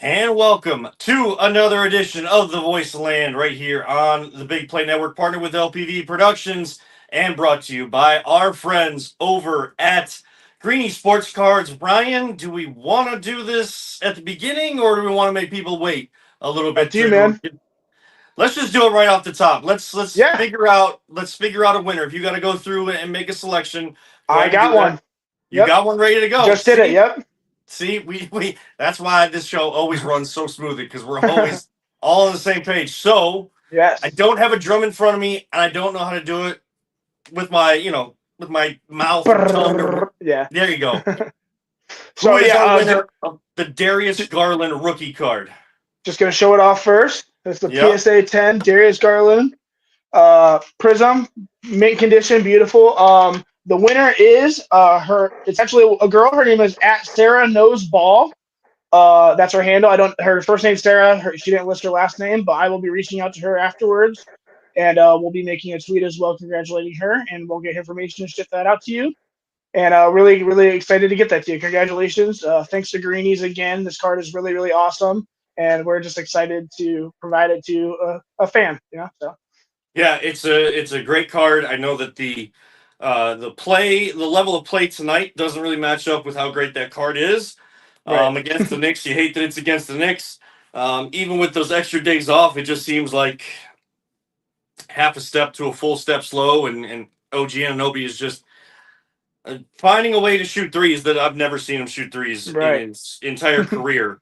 And welcome to another edition of The Voice of Land right here on the Big Play Network, partnered with LPV Productions and brought to you by our friends over at Greeny Sports Cards. Ryan, do we want to do this at the beginning or do we want to make people wait a little Up bit to you, to man. let's just do it right off the top. Let's Yeah, figure out a winner. If you got to go through and make a selection, go I ahead and got do that. one. You Yep, got one ready to go. just did it. See? Yep. See, we that's why this show always runs so smoothly because we're always all on the same page. So I Yes. don't have a drum in front of me, and I don't know how to do it with my, with my mouth or tongue or Yeah. there you go. Who So is yeah, our winner of the Darius Garland rookie card? just gonna show it off first. That's the Yep. PSA 10 Darius Garland Prism, mint condition, beautiful. The winner is her. It's actually a girl. Her name is at Sarah Knows Ball. That's her handle. I don't. Her first name's Sarah. She didn't list her last name, but I will be reaching out to her afterwards, and we'll be making a tweet as well, congratulating her, and we'll get information and ship that out to you. And really, really excited to get that to you. Congratulations. Thanks to Greenies again. This card is really, really awesome, and we're just excited to provide it to a fan. So Yeah, it's a great card. I know that the level of play tonight doesn't really match up with how great that card is. right. Against the Knicks, you hate that it's against the Knicks. Even with those extra days off, it just seems like half a step to a full step slow, and OG Anunoby is just finding a way to shoot threes that I've never seen him shoot threes in Right. his entire career.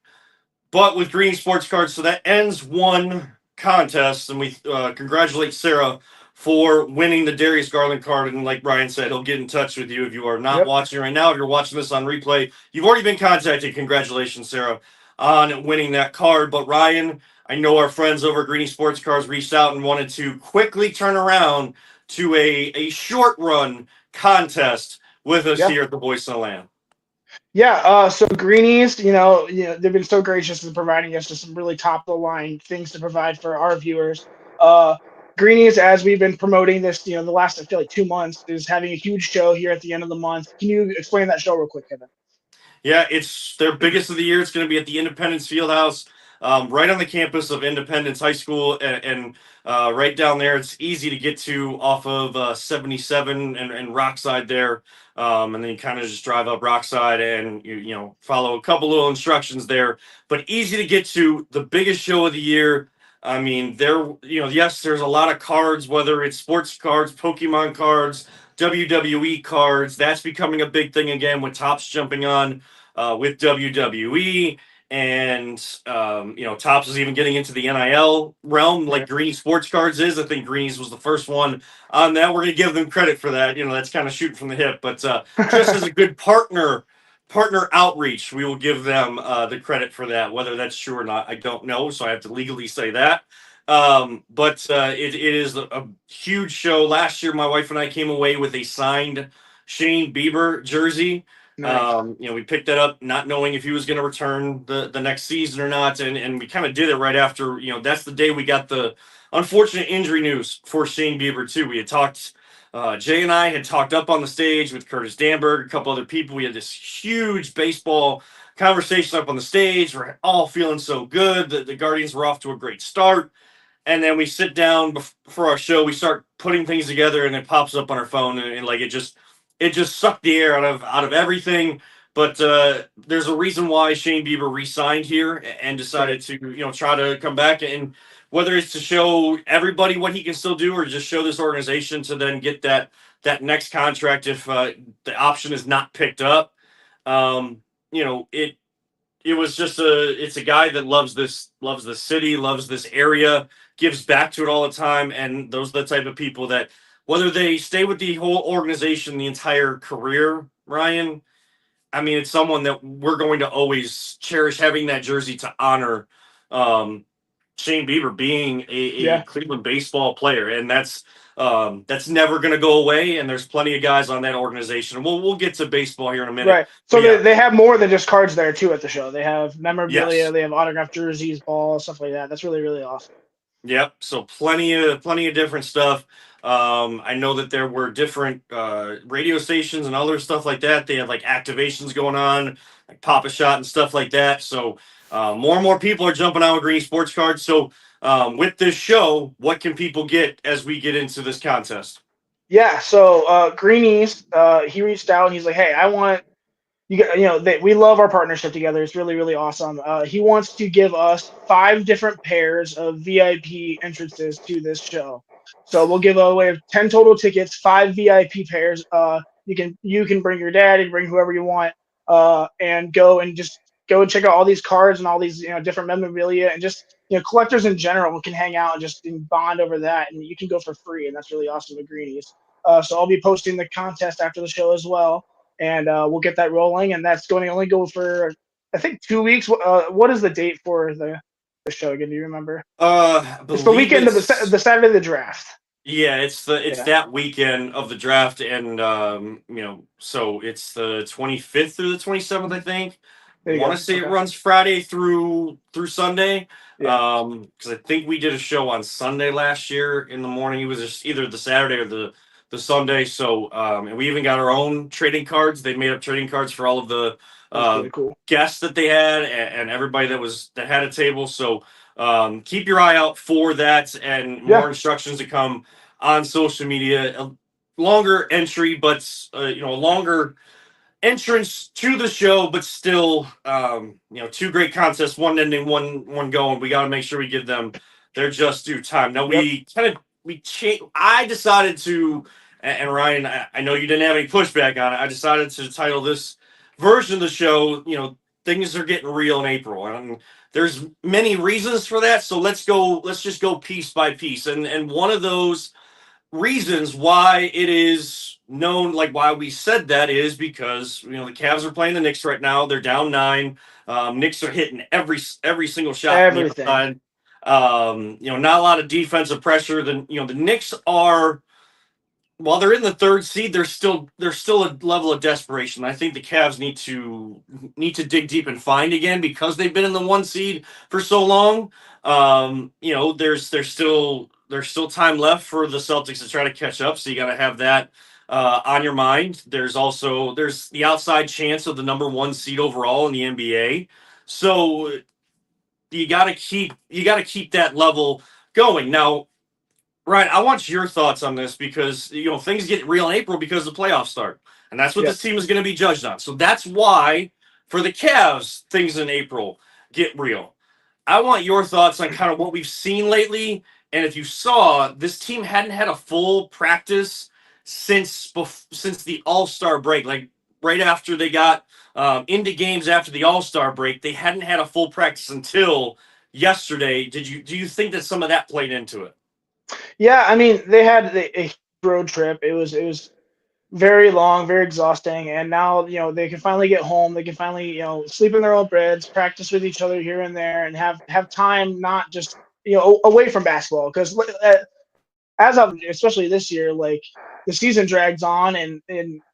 But with Green Sports Cards, so that ends one contest, and we congratulate Sarah for winning the Darius Garland card. And like Brian said, he'll get in touch with you if you are not Yep. watching right now. If you're watching this on replay, you've already been contacted. Congratulations, Sarah, on winning that card. But Ryan, I know our friends over at Greeny Sports Cards reached out and wanted to quickly turn around to a short run contest with us Yeah. here at the Voice of the Land. Yeah, so Greenies, they've been so gracious in providing us just some really top of the line things to provide for our viewers. Uh, Greenies, as we've been promoting this, the last I feel like 2 months, is having a huge show here at the end of the month. Can you explain that show real quick, Kevin? Yeah, it's their biggest of the year. It's going to be at the Independence Fieldhouse, right on the campus of Independence High School, and right down there. It's easy to get to off of 77 and Rockside there, and then you kind of just drive up Rockside and you follow a couple little instructions there. But easy to get to. The biggest show of the year. I mean, yes, there's a lot of cards, whether it's sports cards, Pokemon cards, WWE cards. That's becoming a big thing again with Tops jumping on with WWE, and Tops is even getting into the NIL realm, like Right. Greeny Sports Cards is. I think Greeny's was the first one on that. We're going to give them credit for that. That's kind of shooting from the hip, but just as a good partner outreach, we will give them the credit for that. Whether that's true or not, I don't know, so I have to legally say that. But it is a huge show. Last year, my wife and I came away with a signed Shane Bieber jersey. Nice. We picked that up not knowing if he was going to return the next season or not, and we kind of did it right after. That's the day we got the unfortunate injury news for Shane Bieber too. We had talked. Jay and I had talked up on the stage with Curtis Danberg, a couple other people. We had this huge baseball conversation up on the stage. We're all feeling so good. The Guardians were off to a great start, and then we sit down for our show. We start putting things together, and it pops up on our phone, and like it just sucked the air out of everything. But there's a reason why Shane Bieber re-signed here and Right. decided to try to come back, and whether it's to show everybody what he can still do or just show this organization to then get that next contract if the option is not picked up. It was just it's a guy that loves the city, loves this area, gives back to it all the time, and those are the type of people that whether they stay with the whole organization the entire career, Ryan, I mean, it's someone that we're going to always cherish having that jersey to honor um, Shane Bieber being a Yeah. Cleveland baseball player, and that's never going to go away. And there's plenty of guys on that organization. We'll get to baseball here in a minute, Right. So but they, yeah, they have more than just cards there too at the show. They have memorabilia, yes. they have autographed jerseys, balls, stuff like that. That's really, really awesome. Yep. So plenty of different stuff. I know that there were different radio stations and other stuff like that. They had like activations going on, like Papa Shot and stuff like that. So more and more people are jumping on with Greeny Sports Cards. So with this show, what can people get as we get into this contest? Yeah, so Greenies, he reached out and he's like, "Hey, I want we love our partnership together. It's really, really awesome. He wants to give us 5 different pairs of VIP entrances to this show. So we'll give away 10 total tickets, 5 VIP pairs. You can bring your dad, you can bring whoever you want, and go and check out all these cards and all these different memorabilia and just collectors in general can hang out and just bond over that, and you can go for free, and that's really awesome with Greenies. So I'll be posting the contest after the show as well, and we'll get that rolling. And that's going to only go for, I think, 2 weeks. What is the date for the show again? Do you remember? I It's the believe weekend of it's the Saturday of the draft. yeah, it's Yeah, that weekend of the draft, and so it's the 25th through the 27th, I think. there you Want to go. say it Okay. runs Friday through Sunday. Yeah. Because I think we did a show on Sunday last year in the morning. It was just either the Saturday or the Sunday. So and we even got our own trading cards. They made up trading cards for all of the That's uh really cool. guests that they had, and everybody that had a table. So keep your eye out for that, and more Yeah. instructions to come on social media. A longer entry, but a longer entrance to the show, but still, 2 great contests, one ending, one going. We got to make sure we give them their just due time. Now Yep. we changed. I decided to, and Ryan, I know you didn't have any pushback on it. I decided to title this version of the show, things are getting real in April, and there's many reasons for that. So let's just go piece by piece, and one of those reasons why it is known, like why we said that, is because the Cavs are playing the Knicks right now. They're down 9. Knicks are hitting every single shot from the Everything. outside. Not a lot of defensive pressure. The Knicks are, while they're in the 3rd seed, there's still a level of desperation. I think the Cavs need to dig deep and find again, because they've been in the 1 seed for so long. There's still time left for the Celtics to try to catch up. So you got to have that on your mind. There's the outside chance of the number 1 seed overall in the NBA. So you got to keep that level going. Now, right, I want your thoughts on this, because things get real in April because the playoffs start, and that's what Yep. this team is going to be judged on. So that's why for the Cavs, things in April get real. I want your thoughts on kind of what we've seen lately, and if you saw, this team hadn't had a full practice since the All-Star break, like right after they got into games after the All-Star break, they hadn't had a full practice until yesterday. Do you think that some of that played into it? Yeah, I mean, they had a road trip. It was very long, very exhausting, and now they can finally get home. They can finally sleep in their own beds, practice with each other here and there, and have time, not just away from basketball. Because as of especially this year, like the season drags on and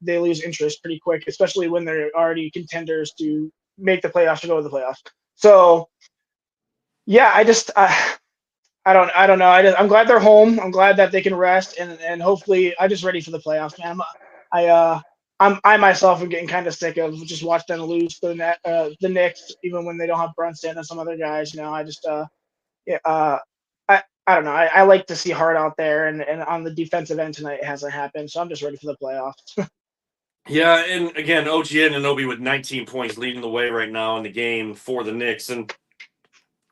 they lose interest pretty quick, especially when they're already contenders to make the playoffs or go to the playoffs. So yeah, I don't know. I'm glad they're home. I'm glad that they can rest, and hopefully I'm just ready for the playoffs, man. I I myself am getting kind of sick of just watching them lose to the Knicks, even when they don't have Brunson and some other guys. I just yeah, I don't know. I like to see Hart out there, and on the defensive end tonight it hasn't happened, so I'm just ready for the playoffs. Yeah, and again, OG Anunoby with 19 points leading the way right now in the game for the Knicks. And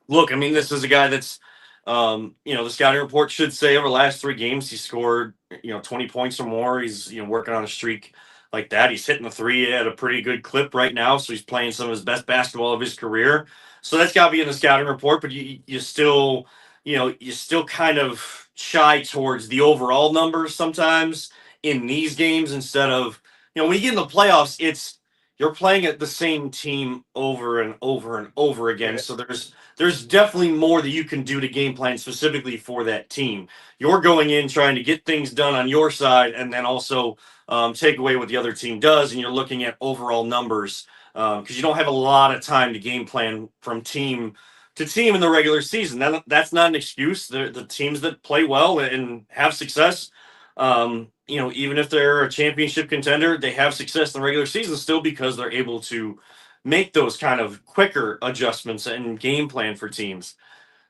look, I mean, this is a guy that's, the scouting report should say over the last 3 games he scored, 20 points or more. He's, working on a streak like that. He's hitting the 3 at a pretty good clip right now, so he's playing some of his best basketball of his career. So that's got to be in the scouting report. But you still, you still kind of shy towards the overall numbers sometimes in these games, instead of, when you get in the playoffs, you're playing at the same team over and over and over again. Right. So there's definitely more that you can do to game plan specifically for that team. You're going in trying to get things done on your side, and then also take away what the other team does, and you're looking at overall numbers, because you don't have a lot of time to game plan from team to team in the regular season. That's not an excuse. The teams that play well and have success Even if they're a championship contender, they have success in the regular season still because they're able to make those kind of quicker adjustments and game plan for teams.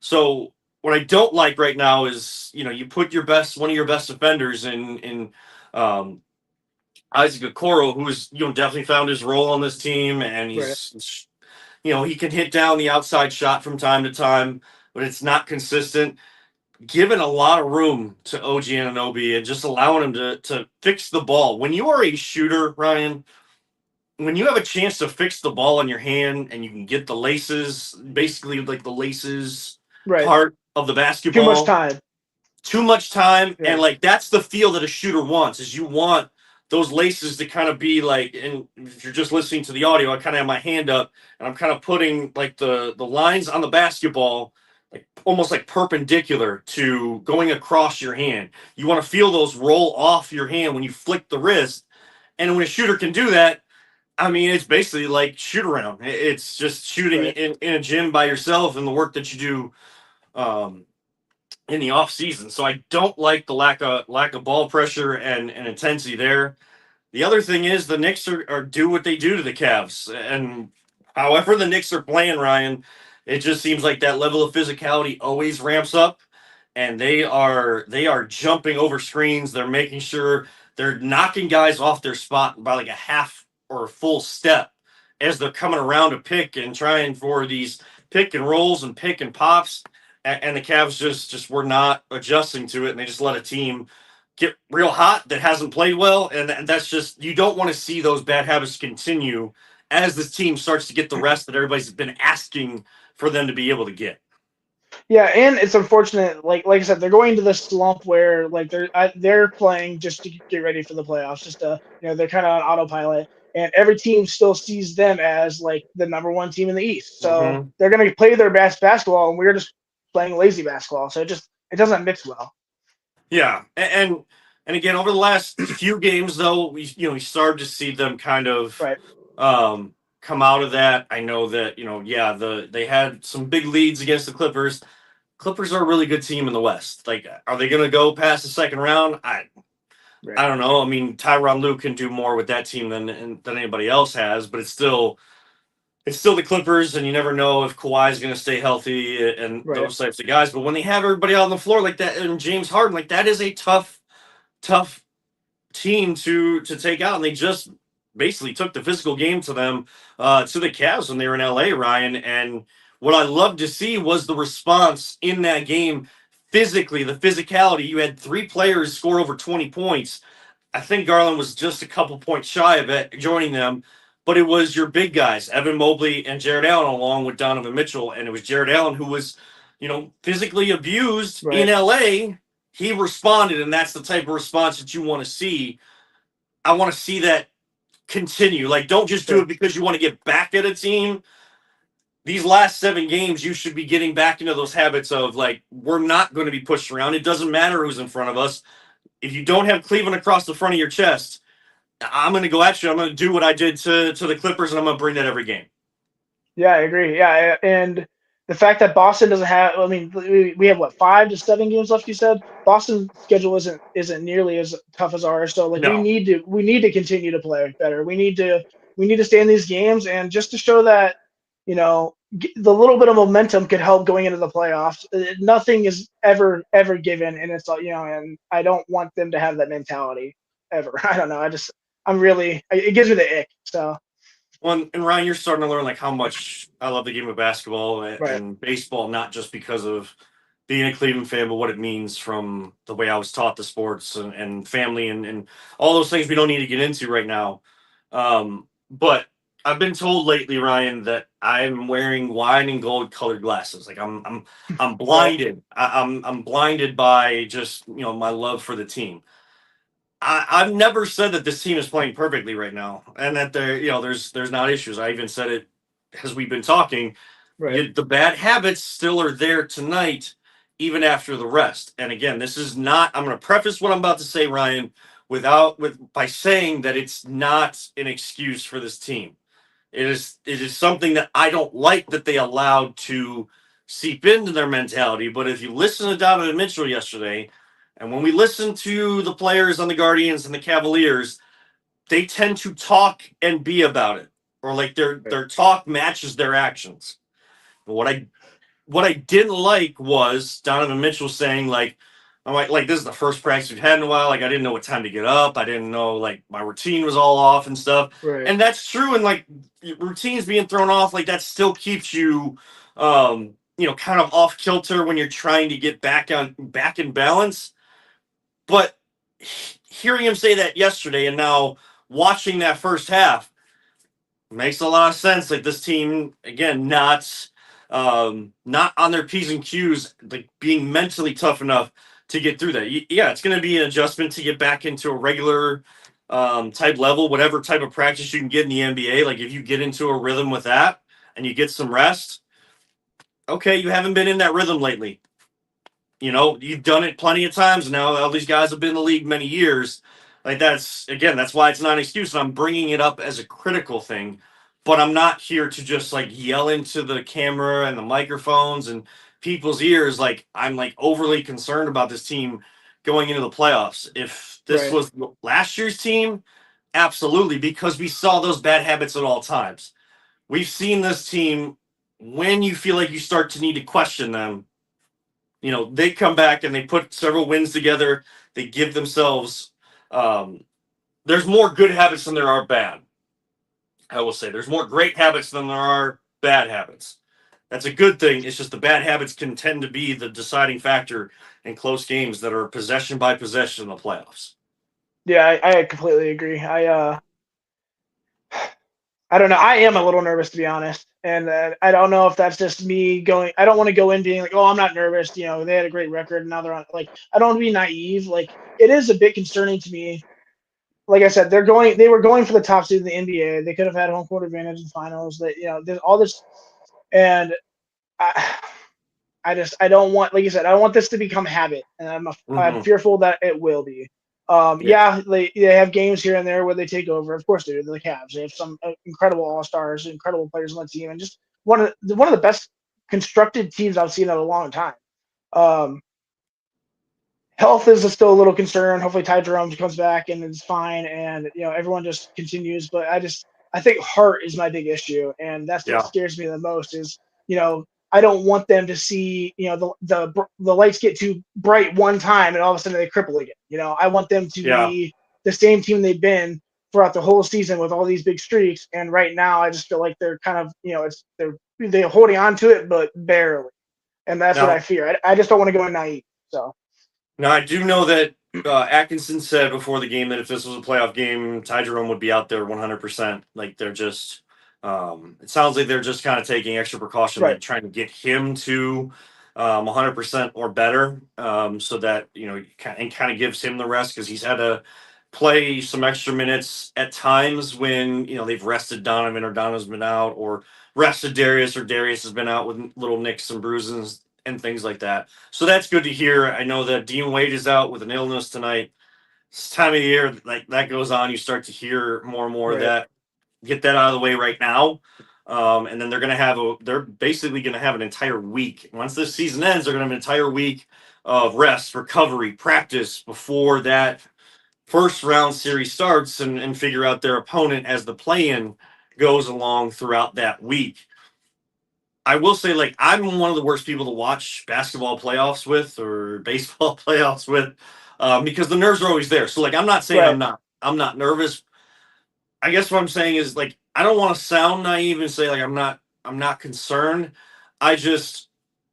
So what I don't like right now is, you put one of your best defenders in um, Isaac Okoro, who's definitely found his role on this team, and Right. he can hit down the outside shot from time to time, but it's not consistent. Giving a lot of room to OG Anunoby and just allowing him to fix the ball. When you are a shooter, Ryan, when you have a chance to fix the ball in your hand and you can get the laces, basically like the laces Right. part of the Too much basketball, time. too much time, and Yeah. like that's the feel that a shooter wants. Is you want those laces to kind of be like, and if you're just listening to the audio, I kind of have my hand up and I'm kind of putting like the lines on the basketball like almost like perpendicular to going across your hand. You want to feel those roll off your hand when you flick the wrist, and when a shooter can do that, I mean, it's basically like shoot around. It's just shooting Right. in a gym by yourself and the work that you do in the off season. So I don't like the lack of ball pressure and intensity there. The other thing is the Knicks are do what they do to the Cavs, and however the Knicks are playing, Ryan, it just seems like that level of physicality always ramps up, and they are jumping over screens. They're making sure they're knocking guys off their spot by like a half or a full step as they're coming around to pick and trying for these pick and rolls and pick and pops. And the Cavs just were not adjusting to it, and they just let a team get real hot that hasn't played well, and that's just you don't want to see those bad habits continue as this team starts to get the rest that everybody's been asking for them to be able to get. Yeah, and it's unfortunate. Like I said, they're going to this slump where like they're playing just to get ready for the playoffs. Just to they're kind of on autopilot, and every team still sees them as like the number one team in the East. So Mm-hmm. they're going to play their best basketball, and we're just playing lazy basketball. So it doesn't mix well. Yeah, and again over the last few games though, we started to see them kind of Right. um, come out of that. I know that yeah, they had some big leads against the Clippers. Clippers are a really good team in the West. Like, are they going to go past the second round? I Right. don't know. I mean, Tyronn Lue can do more with that team than anybody else has, but it's still the Clippers, and you never know if Kawhi is going to stay healthy and Right. those types of guys. But when they have everybody out on the floor like that, and James Harden, like that is a tough team to take out, and they just basically took the physical game to them to the Cavs when they were in LA, Ryan. And what I loved to see was the response in that game physically, the physicality. You had three players score over 20 points. I think Garland was just a couple points shy of it, joining them, but it was your big guys, Evan Mobley and Jared Allen, along with Donovan Mitchell. And it was Jared Allen who was, physically abused in Right. LA. He responded, and that's the type of response that you want to see. I want to see that continue. Like, don't just do Sure. it because you want to get back at a team. These last 7 games, you should be getting back into those habits of like, we're not going to be pushed around. It doesn't matter who's in front of us. If you don't have Cleveland across the front of your chest, I'm going to go at you. I'm going to do what I did to the Clippers, and I'm going to bring that every game. Yeah, I agree. Yeah, and the fact that Boston doesn't have, I mean, we have what 5 to 7 games left. You said Boston's schedule isn't nearly as tough as ours. So like No. we need to continue to play better. We need to stay in these games and just to show that the little bit of momentum could help going into the playoffs. Nothing is ever given, and it's and I don't want them to have that mentality ever. I don't know. I'm really it gives me the ick. So Well, and Ryan, you're starting to learn like how much I love the game of basketball right, and baseball, not just because of being a Cleveland fan, but what it means from the way I was taught the sports and family and all those things we don't need to get into right now. But I've been told lately, Ryan, that I'm wearing wine and gold colored glasses. Like I'm right, blinded. I'm blinded by just my love for the team. I've never said that this team is playing perfectly right now, and that there's not issues. I even said it as we've been talking. right. The bad habits still are there tonight, even after the rest. And again, this is not. I'm going to preface what I'm about to say, Ryan, by saying that it's not an excuse for this team. It is something that I don't like that they allowed to seep into their mentality. But if you listen to Donovan Mitchell yesterday, And when we listen to the players on the Guardians and the Cavaliers, they tend to talk and be about it, or like their talk matches their actions. But what I didn't like was Donovan Mitchell saying like, I'm like this is the first practice we've had in a while. Like I didn't know what time to get up. I didn't know like my routine was all off and stuff. Right. And that's true. And like routines being thrown off, like that still keeps you, kind of off kilter when you're trying to get back in balance. But hearing him say that yesterday and now watching that first half makes a lot of sense. Like this team again, not on their P's and Q's, like being mentally tough enough to get through that. Yeah, it's going to be an adjustment to get back into a regular type level, whatever type of practice you can get in the NBA. Like if you get into a rhythm with that and you get some rest, okay, you haven't been in that rhythm lately. You've done it plenty of times now. All these guys have been in the league many years. Like that's why it's not an excuse. And I'm bringing it up as a critical thing, but I'm not here to just like yell into the camera and the microphones and people's ears. Like I'm like overly concerned about this team going into the playoffs. If this Right. was last year's team, absolutely, because we saw those bad habits at all times. We've seen this team when you feel like you start to need to question them, they come back and they put several wins together. They give themselves. There's more good habits than there are bad. I will say there's more great habits than there are bad habits. That's a good thing. It's just the bad habits can tend to be the deciding factor in close games that are possession by possession in the playoffs. Yeah, I completely agree. I don't know. I am a little nervous, to be honest, and I don't know if that's just me going. I don't want to go in being like, "Oh, I'm not nervous." They had a great record, and now they're on. Like, I don't want to be naive. Like, it is a bit concerning to me. Like I said, they were going for the top seed in the NBA. They could have had home court advantage in the finals. That there's all this, and I, I don't want, like you said, I don't want this to become habit, and I'm Mm-hmm. fearful that it will be. Yeah. Yeah, they have games here and there where they take over. Of course they do. They're the Cavs. They have some incredible all stars, incredible players on the team, and just one of the best constructed teams I've seen in a long time. Um, Health is still a little concern. Hopefully Ty Jerome comes back and is fine, and everyone just continues. But I think heart is my big issue, and that's what Yeah. scares me the most. Is I don't want them to see the lights get too bright one time and all of a sudden they cripple again. I want them to Yeah. be the same team they've been throughout the whole season with all these big streaks. And right now, I just feel like they're kind of they're holding on to it, but barely, and that's what I Now, fear. I just don't want to go in naive. So. now I do know that Atkinson said before the game that if this was a playoff game, Ty Jerome would be out there 100%. Like they're just, it sounds like they're just kind of taking extra precaution, Right. like trying to get him to 100% or better, so that kind of gives him the rest because he's had to play some extra minutes at times when they've rested Donovan or Donovan's been out or rested Darius or Darius has been out with little nicks and bruises and things like that. So that's good to hear. I know that Dean Wade is out with an illness tonight. This time of year, like that goes on, you start to hear more and more of Right. that. Get that out of the way right now. And then they're basically gonna have an entire week. Once this season ends, they're gonna have an entire week of rest, recovery, practice before that first round series starts and figure out their opponent as the play-in goes along throughout that week. I will say, like, I'm one of the worst people to watch basketball playoffs with or baseball playoffs with, because the nerves are always there. So, like, I'm not saying Right. I'm not nervous. I guess what I'm saying is, like, I don't want to sound naive and say like I'm not concerned. I just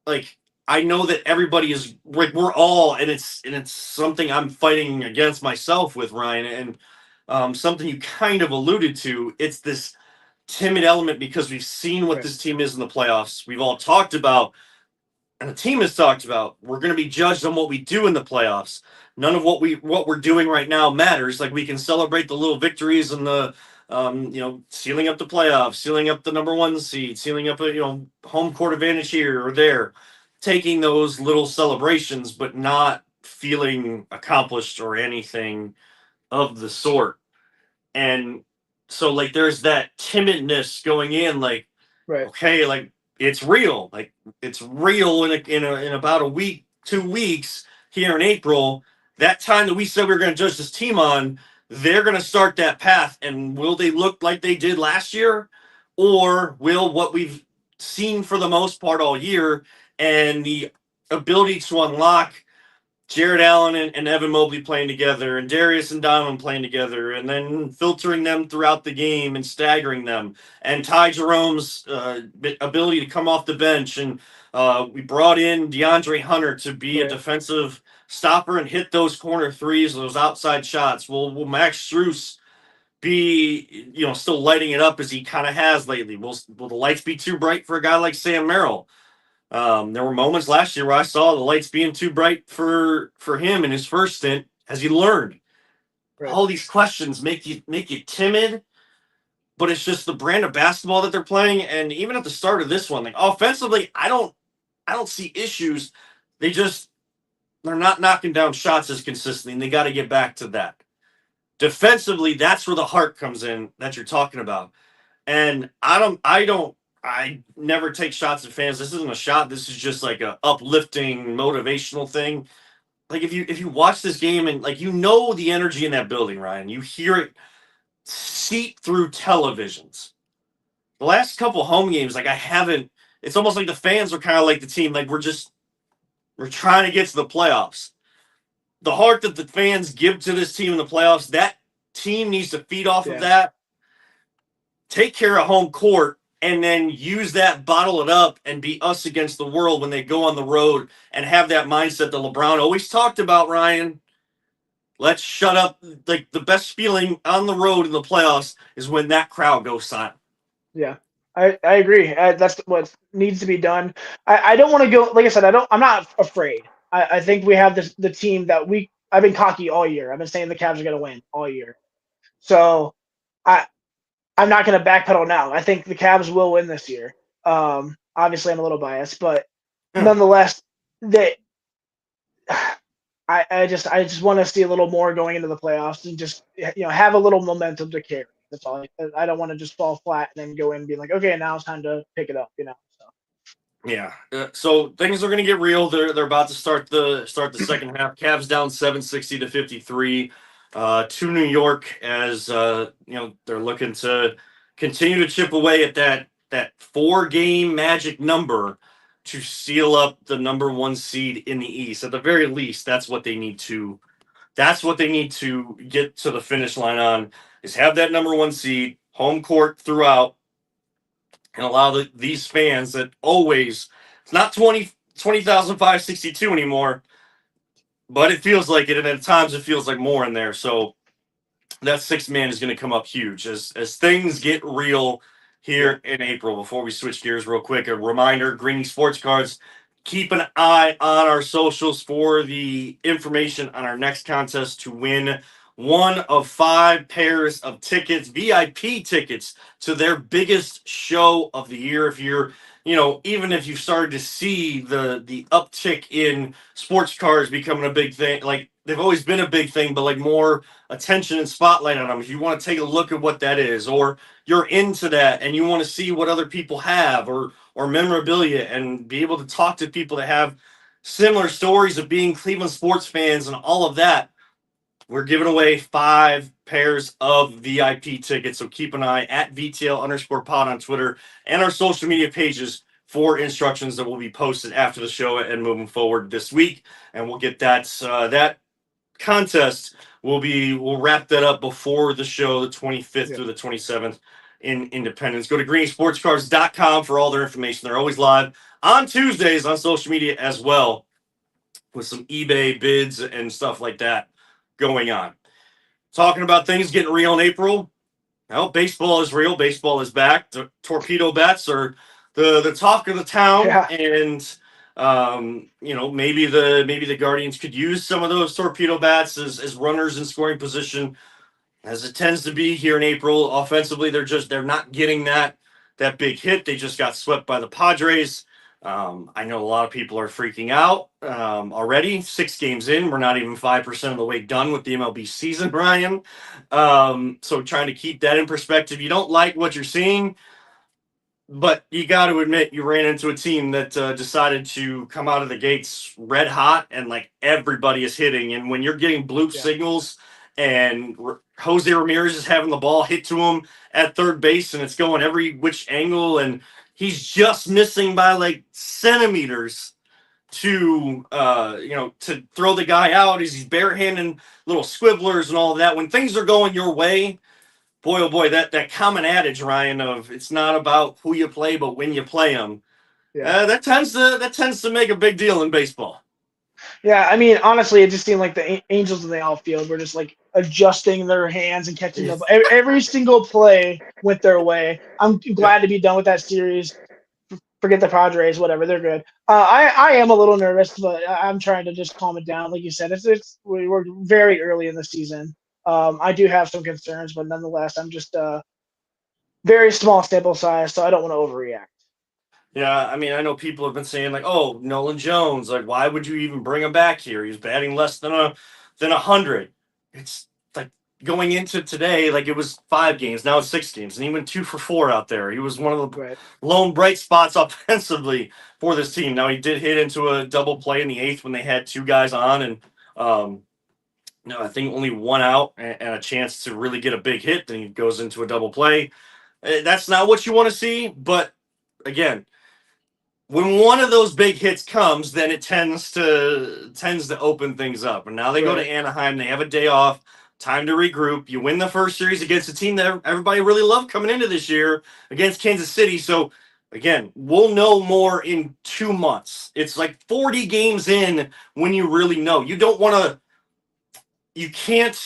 like I know that everybody is like we're all and it's something I'm fighting against myself with Ryan and something you kind of alluded to. It's this timid element because we've seen what Right. this team is in the playoffs. We've all talked about, and the team has talked about, we're going to be judged on what we do in the playoffs. None of what we're doing right now matters. Like we can celebrate the little victories and the sealing up the playoffs, sealing up the number one seed, sealing up a home court advantage here or there, taking those little celebrations, but not feeling accomplished or anything of the sort. And so like there's that timidness going in, like, Right. okay, like it's real. Like it's real in about a week, 2 weeks here in April. that time that we said we were going to judge this team on, they're going to start that path. And will they look like they did last year? Or will what we've seen for the most part all year and the ability to unlock Jared Allen and Evan Mobley playing together, and Darius and Donovan playing together, and then filtering them throughout the game and staggering them, and Ty Jerome's ability to come off the bench, and we brought in DeAndre Hunter to be a defensive stopper and hit those corner threes, those outside shots. Will Max Strus be still lighting it up as he kind of has lately? Will the lights be too bright for a guy like Sam Merrill? There were moments last year where I saw the lights being too bright for him in his first stint. Has he learned? Right. All these questions make you timid, but it's just the brand of basketball that they're playing. And even at the start of this one, like offensively, I don't see issues. They're not knocking down shots as consistently, and they got to get back to that. Defensively, that's where the heart comes in that you're talking about. And I never take shots at fans. This isn't a shot. This is just like a uplifting, motivational thing. Like if you watch this game and like the energy in that building, Ryan, you hear it seep through televisions. The last couple home games, like it's almost like the fans are kind of like the team. Like we're trying to get to the playoffs. The heart that the fans give to this team in the playoffs, that team needs to feed off of that. Take care of home court. And then use that, bottle it up, and be us against the world when they go on the road and have that mindset that LeBron always talked about, Ryan. Let's shut up. Like the best feeling on the road in the playoffs is when that crowd goes silent. Yeah, I agree. That's what needs to be done. I don't want to go, like I said, I'm not afraid. I think we have the team that I've been cocky all year. I've been saying the Cavs are going to win all year. So I'm not going to backpedal now. I think the Cavs will win this year. Obviously, I'm a little biased, but nonetheless, I just want to see a little more going into the playoffs and just have a little momentum to carry. That's all. I don't want to just fall flat and then go in and be like, okay, now it's time to pick it up. So. Yeah. So things are going to get real. They're about to start the second half. Cavs down 760-53. To New York as they're looking to continue to chip away at that 4-game magic number to seal up the number 1 seed in the East. At the very least, that's what they need to get to the finish line on, is have that number 1 seed, home court throughout, and allow these fans that always, it's not 20,562 anymore, but it feels like it, and at times it feels like more in there. So that 6th man is going to come up huge as things get real here in April. Before we switch gears real quick, a reminder, Greeny Sports Cards, keep an eye on our socials for the information on our next contest to win one of 5 pairs of tickets, VIP tickets, to their biggest show of the year. If you're even if you've started to see the uptick in sports cars becoming a big thing, like they've always been a big thing, but like more attention and spotlight on them. If you want to take a look at what that is, or you're into that and you want to see what other people have, or memorabilia, and be able to talk to people that have similar stories of being Cleveland sports fans and all of that, we're giving away 5 pairs of VIP tickets. So keep an eye at VTL_pod on Twitter and our social media pages for instructions that will be posted after the show and moving forward this week. And we'll get that contest. We'll wrap that up before the show, the 25th through the 27th in Independence. Go to greensportscards.com for all their information. They're always live on Tuesdays on social media as well, with some eBay bids and stuff like that going on. Talking about things getting real in April. Well, baseball is real. Baseball is back. The torpedo bats are the talk of the town, and maybe the Guardians could use some of those torpedo bats as runners in scoring position, as it tends to be here in April. Offensively, they're not getting that big hit. They just got swept by the Padres. I know a lot of people are freaking out already. 6 games in, we're not even 5% of the way done with the MLB season, Brian. So trying to keep that in perspective. You don't like what you're seeing, But you got to admit, you ran into a team that decided to come out of the gates red hot, and like everybody is hitting. And when you're getting bloop Yeah. signals, and Jose Ramirez is having the ball hit to him at third base, and it's going every which angle, and he's just missing by like centimeters to to throw the guy out as he's barehanding little squibblers and all of that. When things are going your way, boy, oh boy, that common adage, Ryan, of it's not about who you play, but when you play them. Yeah. That tends to make a big deal in baseball. Yeah, I mean, honestly, it just seemed like the Angels in the outfield were just like adjusting their hands and catching the Yes. every single play went their way. I'm Yeah. glad to be done with that series. Forget the Padres, whatever, they're good. I am a little nervous, but I'm trying to just calm it down. Like you said, we're very early in the season. I do have some concerns, but nonetheless, I'm just very small sample size, so I don't want to overreact. Yeah, I mean, I know people have been saying like, "Oh, Nolan Jones, like, why would you even bring him back here? He's batting less than 100." It's like going into today, like it was 5 games, now it's 6 games, and he went 2 for 4 out there. He was one of the Right. lone bright spots offensively for this team. Now he did hit into a double play in the eighth when they had 2 guys on, and no, I think only 1 out and a chance to really get a big hit. Then he goes into a double play. That's not what you want to see, but again, when one of those big hits comes, then it tends to open things up. And now they go to Right. Anaheim. They have a day off, time to regroup. You win the first series against a team that everybody really loved coming into this year against Kansas City. So again, we'll know more in 2 months. It's like 40 games in when you really know. You don't want to. You can't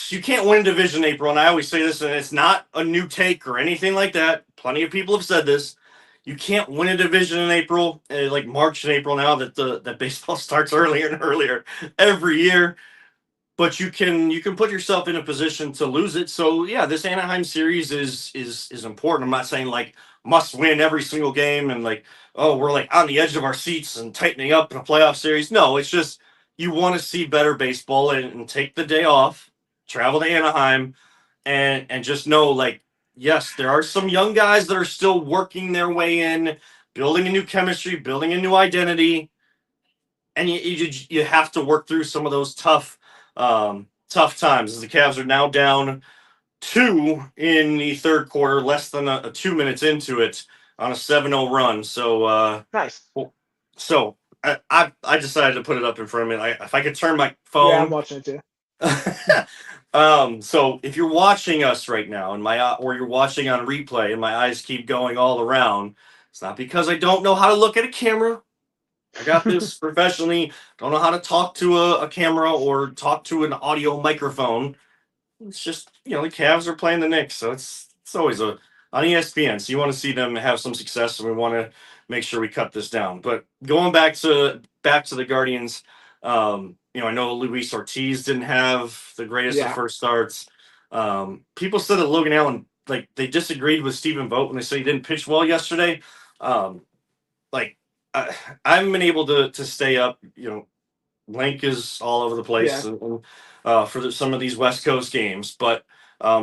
win a division in April. And I always say this, and it's not a new take or anything like that. Plenty of people have said this. You can't win a division in April, like March and April now that baseball starts earlier and earlier every year. But you can put yourself in a position to lose it. So yeah, this Anaheim series is important. I'm not saying like must win every single game and like, oh, we're like on the edge of our seats and tightening up in a playoff series. No, it's just you want to see better baseball and take the day off, travel to Anaheim, and just know like yes, there are some young guys that are still working their way in, building a new chemistry, building a new identity, and you have to work through some of those tough times as the Cavs are now down 2 in the third quarter, less than 2 minutes into it on a 7-0 run. So Nice. so I decided to put it up in front of me. If I could turn my Yeah, I'm phone. watching it too. So if you're watching us right now and or you're watching on replay and my eyes keep going all around, it's not because I don't know how to look at a camera. I got this professionally. Don't know how to talk to a camera or talk to an audio microphone. It's just the Cavs are playing the Knicks, so it's always on ESPN. So you want to see them have some success, and we want to make sure we cut this down. But going back to the Guardians, I know Luis Ortiz didn't have the greatest of Yeah. first starts. People said that Logan Allen, like they disagreed with Stephen Vogt when they said he didn't pitch well yesterday. Like I haven't been able to stay up. Link is all over the place Yeah. for some of these West Coast games, but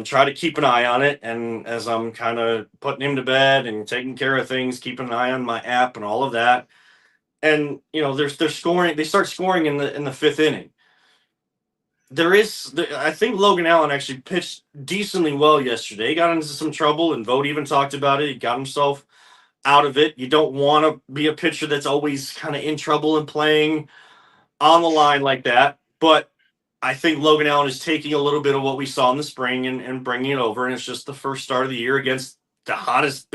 try to keep an eye on it. And as I'm kind of putting him to bed and taking care of things, keeping an eye on my app and all of that. And they're scoring. They start scoring in the fifth inning. I think Logan Allen actually pitched decently well yesterday. He got into some trouble, and Vogt even talked about it. He got himself out of it. You don't want to be a pitcher that's always kind of in trouble and playing on the line like that. But I think Logan Allen is taking a little bit of what we saw in the spring and bringing it over. And it's just the first start of the year against the hottest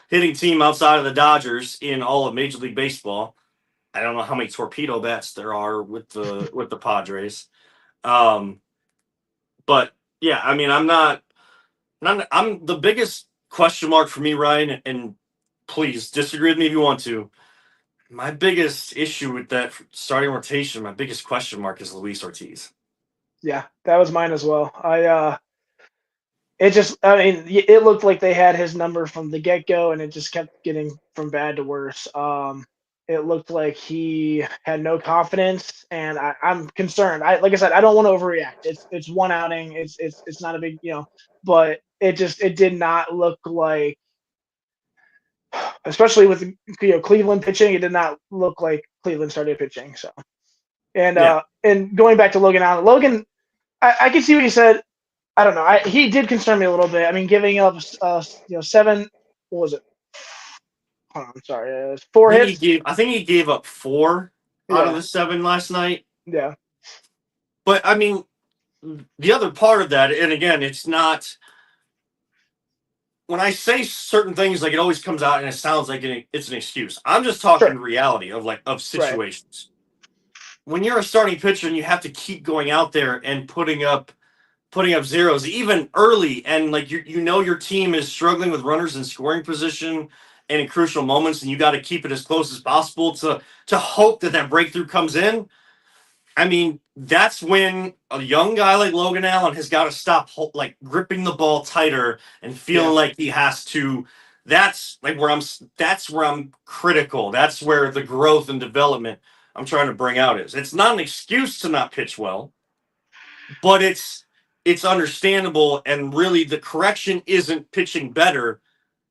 hitting team outside of the Dodgers in all of Major League Baseball. I don't know how many torpedo bats there are with the Padres. Um, but yeah, I mean, I'm the biggest question mark for me, Ryan. And please disagree with me if you want to. My biggest issue with that starting rotation, my biggest question mark is Luis Ortiz. Yeah, that was mine as well. It just, I mean, it looked like they had his number from the get go, and it just kept getting from bad to worse. It looked like he had no confidence, and I'm concerned. Like I said, I don't want to overreact. It's one outing. It's not a big, but it did not look like especially with Cleveland pitching. It did not look like Cleveland started pitching. So Yeah. and going back to Logan Allen, I can see what he said. I don't know. He did concern me a little bit. I mean, giving up 7. What was it? Hold on, I'm sorry. It was 4 hits. I think he gave up 4 out of Yeah, the 7 last night. yeah, But I mean, the other part of that, and again, it's not when I say certain things, like it always comes out and it sounds like it's an excuse. I'm just talking sure, reality of right, situations. When you're a starting pitcher and you have to keep going out there and putting up zeros even early, and like your team is struggling with runners in scoring position and in crucial moments, and you got to keep it as close as possible to hope that breakthrough comes in. I mean, that's when a young guy like Logan Allen has got to stop like gripping the ball tighter and feeling yeah, like he has to. That's like where I'm. That's where I'm critical. That's where the growth and development I'm trying to bring out is. It's not an excuse to not pitch well, but it's understandable. And really, the correction isn't pitching better.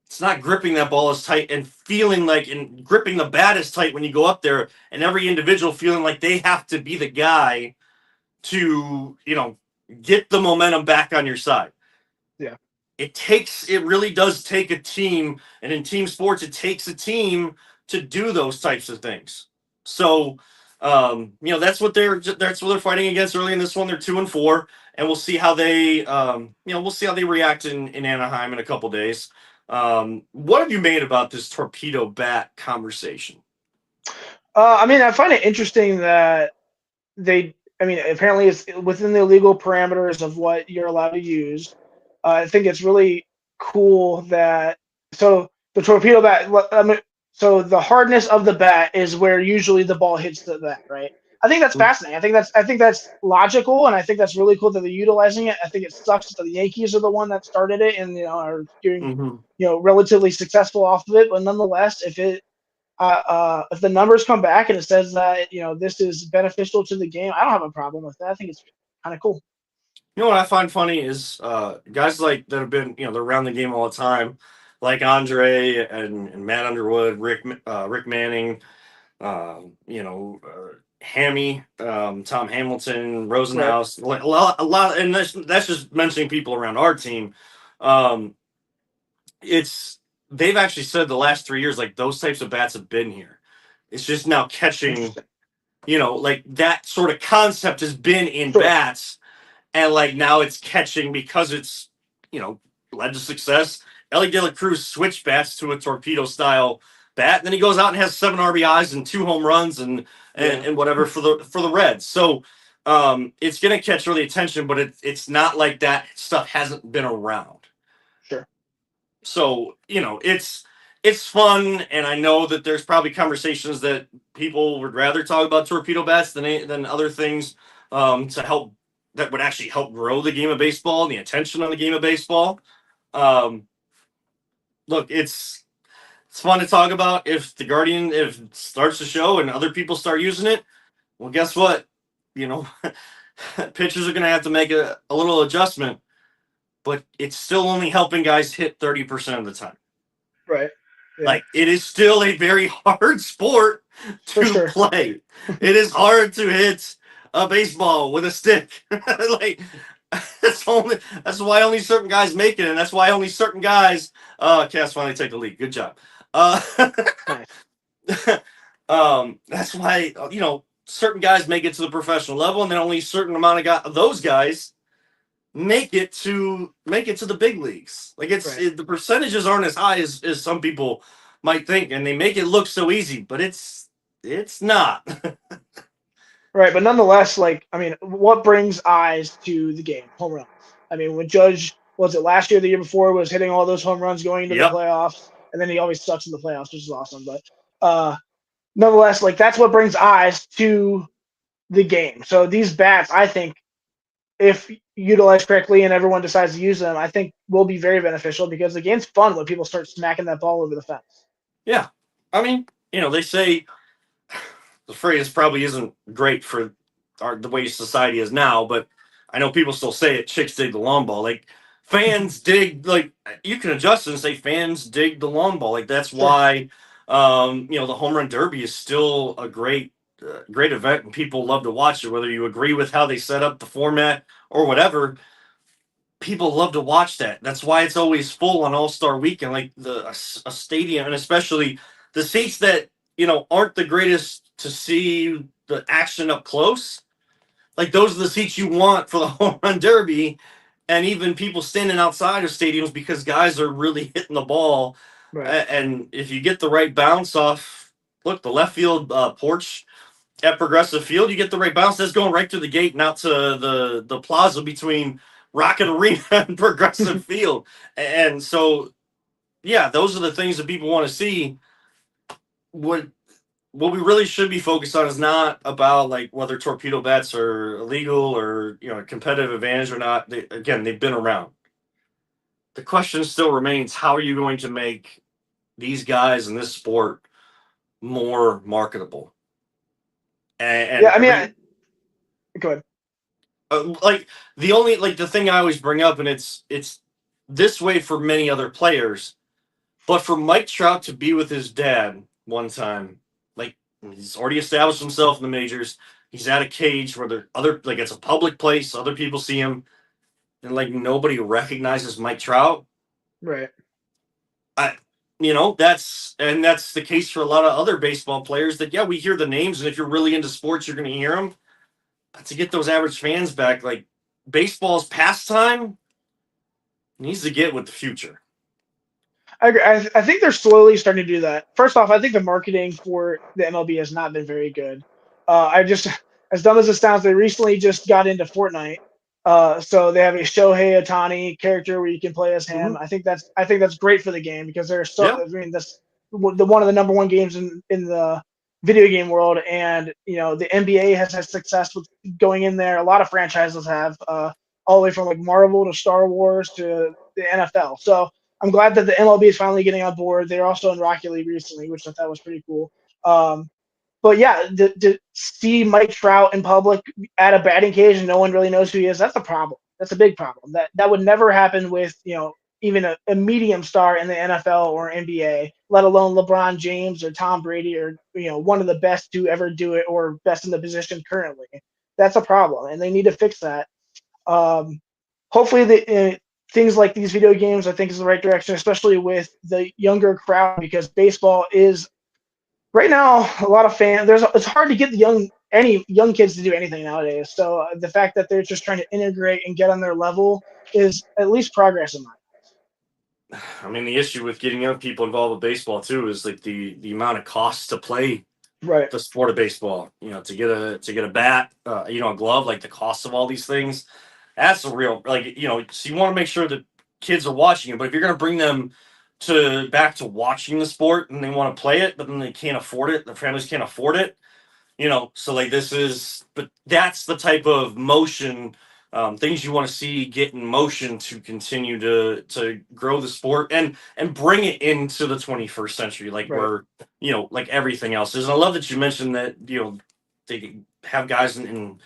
It's not gripping that ball as tight and feeling like and gripping the bat as tight when you go up there, and every individual feeling like they have to be the guy to get the momentum back on your side. yeah, It really does take a team, and in team sports it takes a team to do those types of things. So that's what they're fighting against early in this one. They're 2-4, and we'll see how they we'll see how they react in Anaheim in a couple days. What have you made about this torpedo bat conversation? I mean, I find it interesting that they. I mean, apparently it's within the legal parameters of what you're allowed to use. I think it's really cool that the torpedo bat. I mean, so the hardness of the bat is where usually the ball hits the bat, right? I think that's fascinating. I think that's logical, and I think that's really cool that they're utilizing it. I think it sucks that the Yankees are the one that started it and are doing Mm-hmm. relatively successful off of it. But nonetheless, if the numbers come back and it says that this is beneficial to the game, I don't have a problem with that. I think it's kind of cool. You know what I find funny is guys like that have been they're around the game all the time, like Andre and Matt Underwood, Rick Manning, Hammy, Tom Hamilton, Right. Rosenhaus, like a lot, and that's just mentioning people around our team. Um, it's they've actually said the last 3 years like those types of bats have been here. It's just now catching, Interesting. like that sort of concept has been in Sure. bats, and like now it's catching because it's you know led to success. Ellie De La Cruz switched bats to a torpedo style bat, and then he goes out and has 7 RBIs and 2 home runs and Yeah. and whatever for the Reds. So it's gonna catch early attention, but it's not like that stuff hasn't been around. Sure. So it's fun, and I know that there's probably conversations that people would rather talk about torpedo bats than other things to help that would actually help grow the game of baseball and the attention on the game of baseball. Um, Look, it's fun to talk about. If it starts to show and other people start using it, well, guess what? You know, pitchers are going to have to make a little adjustment, but it's still only helping guys hit 30% of the time. Right. Yeah. Like it is still a very hard sport For to sure. play. It is hard to hit a baseball with a stick. Like that's why only certain guys make it, and that's why only certain guys Cass finally take the lead. Good job. Uh Nice. that's why certain guys make it to the professional level, and then only a certain amount of those guys make it to the big leagues. Like Right. the percentages aren't as high as some people might think, and they make it look so easy, but it's not. Right. But nonetheless, like I mean, what brings eyes to the game? Home runs. I mean, when Judge was it last year, the year before, was hitting all those home runs going into the Yep. playoffs, and then he always sucks in the playoffs, which is awesome. But nonetheless, like that's what brings eyes to the game. So these bats, I think, if utilized correctly and everyone decides to use them, I think will be very beneficial because the game's fun when people start smacking that ball over the fence. Yeah. I mean, they say the phrase probably isn't great for the way society is now, but I know people still say it. Chicks dig the long ball. Like fans dig, like, you can adjust it and say fans dig the long ball. Like that's Sure. why the home run derby is still a great event and people love to watch it, whether you agree with how they set up the format or whatever. People love to watch that. That's why it's always full on All-Star weekend, like a stadium, and especially the seats that aren't the greatest to see the action up close. Like those are the seats you want for the home run derby, and even people standing outside of stadiums because guys are really hitting the ball. Right. And if you get the right bounce off, look, the left field porch at Progressive Field, you get the right bounce. That's going right to the gate and out to the plaza between Rocket Arena and Progressive Field. And so, yeah, those are the things that people want to see. What what we really should be focused on is not about like whether torpedo bats are illegal or a competitive advantage or not. They've been around. The question still remains: how are you going to make these guys in this sport more marketable? And Yeah, I mean, every go ahead. like the thing I always bring up, and it's this way for many other players, but for Mike Trout to be with his dad one time, like he's already established himself in the majors. He's at a cage where there other like it's a public place, other people see him, and like nobody recognizes Mike Trout. Right. I that's the case for a lot of other baseball players that we hear the names, and if you're really into sports, you're going to hear them. But to get those average fans back, like baseball's pastime needs to get with the future. I agree. I think they're slowly starting to do that. First off, I think the marketing for the MLB has not been very good. I just, as dumb as it sounds, they recently just got into Fortnite. So they have a Shohei Ohtani character where you can play as him. Mhm. I think that's great for the game because there's so. Yeah. I mean, that's the one of the number one games in the video game world, and the NBA has had success with going in there. A lot of franchises have, all the way from like Marvel to Star Wars to the NFL. So I'm glad that the MLB is finally getting on board. They're also in Rocket League recently, which I thought was pretty cool. But yeah, to see Mike Trout in public at a batting cage and no one really knows who he is, that's a problem. That's a big problem. That would never happen with even a medium star in the NFL or NBA, let alone LeBron James or Tom Brady or one of the best to ever do it or best in the position currently. That's a problem, and they need to fix that. Um, Hopefully, things like these video games, I think, is the right direction, especially with the younger crowd, because baseball is right now a lot of fans. It's hard to get any young kids to do anything nowadays. So the fact that they're just trying to integrate and get on their level is at least progress in mind. I mean, the issue with getting young people involved with baseball too is like the amount of costs to play Right. the sport of baseball. To get a bat, a glove, like the cost of all these things. That's a real So you want to make sure that kids are watching it, but if you're going to bring them back to watching the sport and they want to play it, but then they can't afford it, their families can't afford it. So like but that's the type of motion, things you want to see get in motion to continue to grow the sport and bring it into the 21st century, like Right. where like everything else is. And I love that you mentioned that they have guys in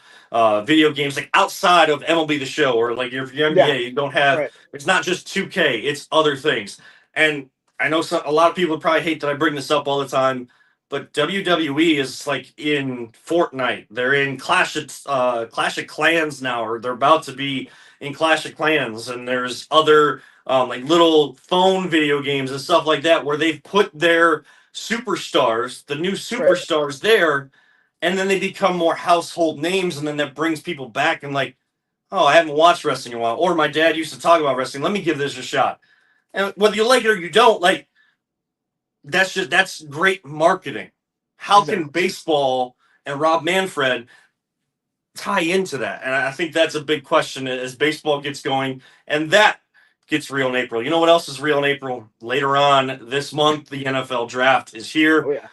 video games like outside of MLB the Show, or like if you're NBA, Yeah. you don't have Right. it's not just 2K, it's other things. And I know a lot of people probably hate that I bring this up all the time, but WWE is like in Fortnite. They're in Clash of Clans now, or they're about to be in Clash of Clans. And there's other like little phone video games and stuff like that where they've put their superstars, the new Right. superstars there, and then they become more household names, and then that brings people back and like, oh, I haven't watched wrestling in a while, or my dad used to talk about wrestling. Let me give this a shot. And whether you like it or you don't, like that's great marketing. How can Exactly. baseball and Rob Manfred tie into that? And I think that's a big question as baseball gets going, and that gets real in April. You know what else is real in April? Later on this month, the NFL draft is here. Oh yeah.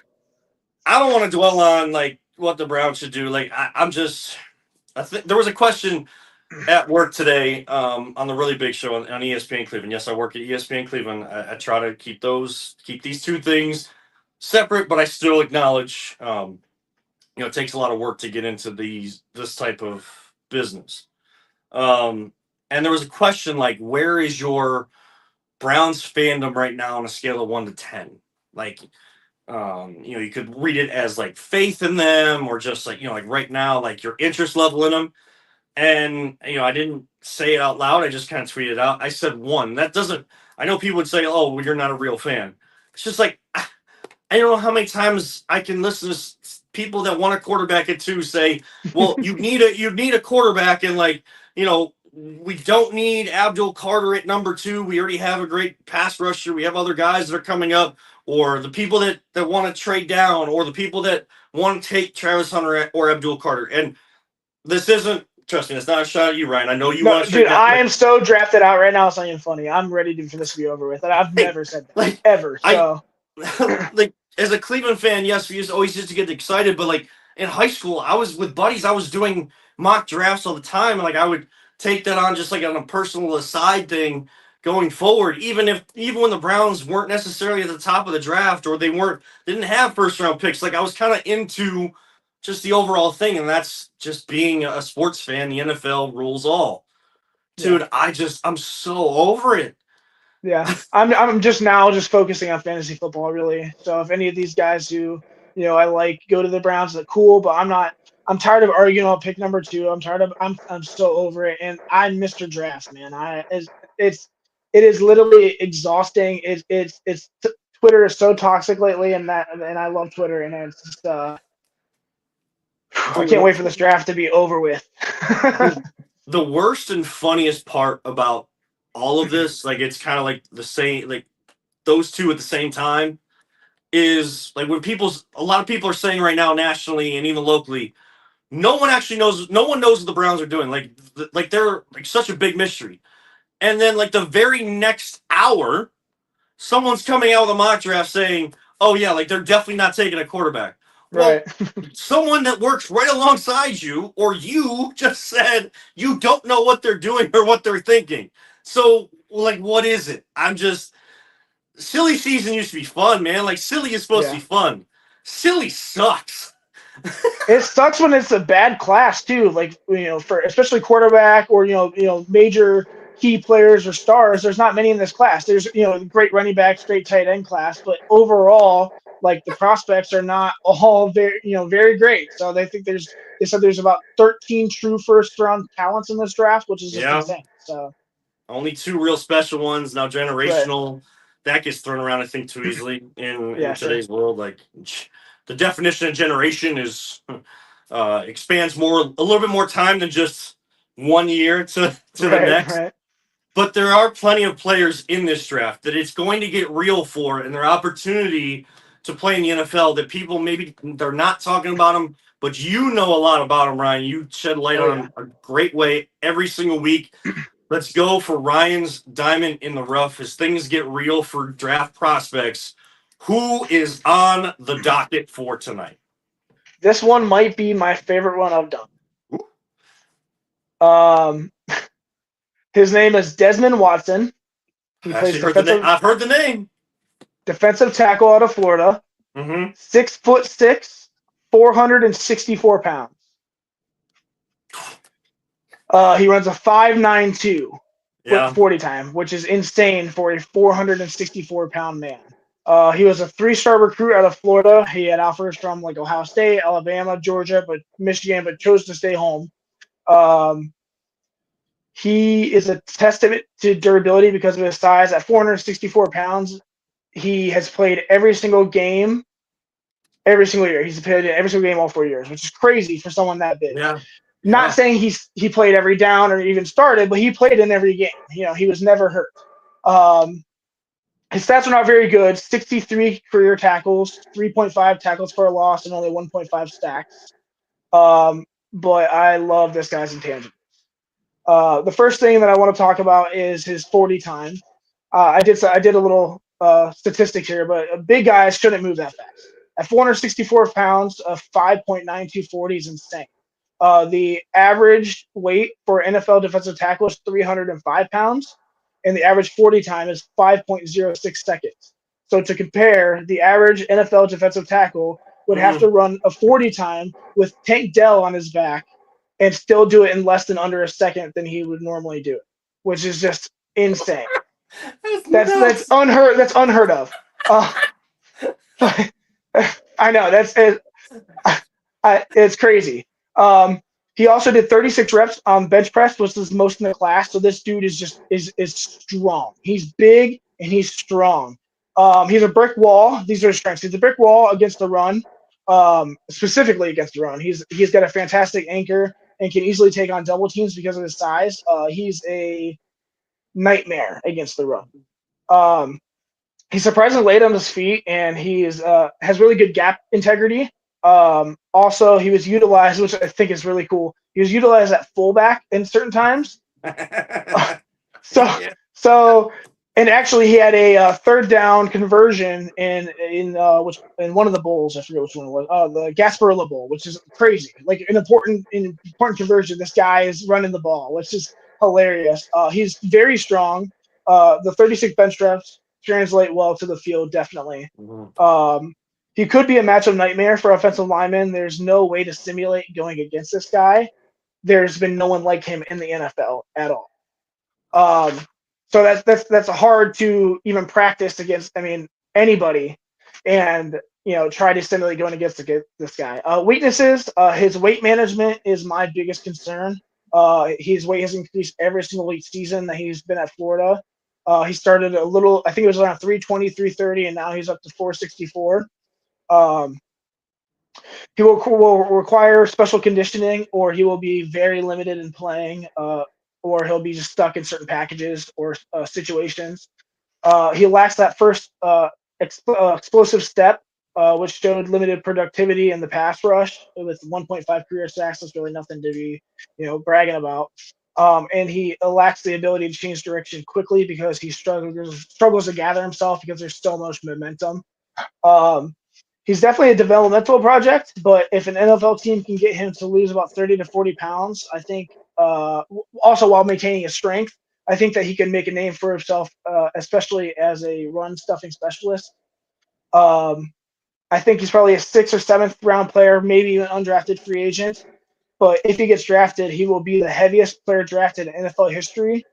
I don't want to dwell on like what the Browns should do. Like I'm just, I think there was a question at work today on the really big show on ESPN Cleveland. Yes, I work at ESPN Cleveland. I try to keep these two things separate, but I still acknowledge, it takes a lot of work to get into this type of business. Um, and there was a question like, where is your Browns fandom right now on a scale of 1 to 10? Like, you could read it as like faith in them, or just like, like right now, like your interest level in them. And I didn't say it out loud. I just kind of tweeted it out. I said 1. That doesn't. I know people would say, "Oh, well, you're not a real fan." It's just like I don't know how many times I can listen to people that want a quarterback at 2 say, "Well, you need a quarterback," and like we don't need Abdul Carter at number 2. We already have a great pass rusher. We have other guys that are coming up, or the people that want to trade down, or the people that want to take Travis Hunter or Abdul Carter. And this isn't. Trust me, it's not a shot at you, Ryan. I know you No, want to trade dude, down. I am so drafted out right now. It's not even funny. I'm ready for this to be over with. And I've never said that like ever. So like as a Cleveland fan, yes, we always used to get excited, but like in high school, I was with buddies. I was doing mock drafts all the time, and like I would take that on just like on a personal aside thing going forward. Even when the Browns weren't necessarily at the top of the draft, or didn't have first round picks, like I was kind of into just the overall thing, and that's just being a sports fan. The NFL rules all, dude. yeah. I'm so over it. Yeah, I'm just now just focusing on fantasy football really. So if any of these guys who I like go to the Browns, they're cool. But I'm not. I'm tired of arguing about pick number 2. I'm tired of. I'm so over it. And I'm Mr. Draft, man. It is literally exhausting. Twitter is so toxic lately, and I love Twitter, and it's just I can't wait for this draft to be over with. The worst and funniest part about all of this, like it's kind of like the same, like those two at the same time, is like when a lot of people are saying right now nationally and even locally, no one knows what the Browns are doing. Like they're like such a big mystery. And then like the very next hour, someone's coming out with a mock draft saying, "Oh yeah, like they're definitely not taking a quarterback." Well, Right. someone that works right alongside you, or you just said you don't know what they're doing or what they're thinking. So, like, what is it? Silly season used to be fun, man. Like, silly is supposed to Yeah. be fun. Silly sucks. It sucks when it's a bad class too. Like for especially quarterback or major key players or stars. There's not many in this class. There's great running backs, great tight end class, but overall, like the prospects are not all very great. So they said there's about 13 true first round talents in this draft, which is just Yeah. insane. So Only 2 real special ones. Now, right. generational, that gets thrown around, I think, too easily in Yeah, sure. today's world. Like, the definition of generation expands a little bit more time than just 1 year to the next. Right. But there are plenty of players in this draft that it's going to get real for, and their opportunity to play in the NFL that people maybe they're not talking about them, but you know a lot about them, Ryan. You shed light on them a great way every single week. Let's go for Ryan's diamond in the rough as things get real for draft prospects. Who is on the docket for tonight? This one might be my favorite one I've done. His name is Desmond Watson. I've heard the name. Defensive tackle out of Florida. 6'6", 464 pounds. He runs a 5.92 40 time, which is insane for a 464-pound man. He was a 3-star recruit out of Florida. He had offers from like Ohio State, Alabama, Georgia, Michigan, but chose to stay home. He is a testament to durability because of his size. At 464 pounds, he has played every single game, every single year. He's played every single game all 4 years, which is crazy for someone that big. Yeah. Not saying he played every down or even started, but he played in every game. He was never hurt. His stats are not very good. 63 career tackles, 3.5 tackles for a loss, and only 1.5 sacks. But I love this guy's intangibles. The first thing that I want to talk about is his 40 time. I did a little statistic here, but big guys shouldn't move that fast. At 464 pounds, a 5.92 40 is insane. The average weight for NFL defensive tackle is 305 pounds, and the average 40 time is 5.06 seconds. So to compare, the average NFL defensive tackle would have to run a 40 time with Tank Dell on his back and still do it in less than under a second than he would normally do it. which is just insane. That's That's nuts. unheard. That's unheard of. Uh, I know that's it. It's crazy. Um, he also did 36 reps on bench press, which is most in the class. So this dude is just is strong. He's big and he's strong. He's a brick wall. These are his strengths. He's a brick wall against the run, specifically against the run. He's got a fantastic anchor and can easily take on double teams because of his size. He's a nightmare against the run. Um, he's surprisingly late on his feet, and he's has really good gap integrity. Also, he was utilized, which I think is really cool. He was utilized at fullback in certain times. So, Yeah. so, and actually, he had a third down conversion in one of the bowls. I forget which one it was. The Gasparilla Bowl, which is crazy. Like an important conversion. This guy is running the ball, which is hilarious. He's very strong. The 36 bench reps translate well to the field, definitely. Mhm. He could be a matchup nightmare for offensive linemen. There's no way to simulate going against this guy. There's been no one like him in the NFL at all. So that's hard to even practice against. I mean, anybody, and try to simulate going against this guy. Weaknesses: his weight management is my biggest concern. His weight has increased every single week season that he's been at Florida. He started a little, I think it was around 320, 330, and now he's up to 464. Um, he will require special conditioning, or he will be very limited in playing, or he'll be just stuck in certain packages or situations. He lacks that first explosive step, which showed limited productivity in the pass rush with 1.5 career sacks. That's really nothing to be, bragging about. And he lacks the ability to change direction quickly because he struggles to gather himself because there's so much momentum. He's definitely a developmental project, but if an NFL team can get him to lose about 30 to 40 pounds, I think, also while maintaining his strength, I think that he can make a name for himself, especially as a run stuffing specialist. I think he's probably a 6th or 7th round player, maybe an undrafted free agent. But if he gets drafted, he will be the heaviest player drafted in NFL history.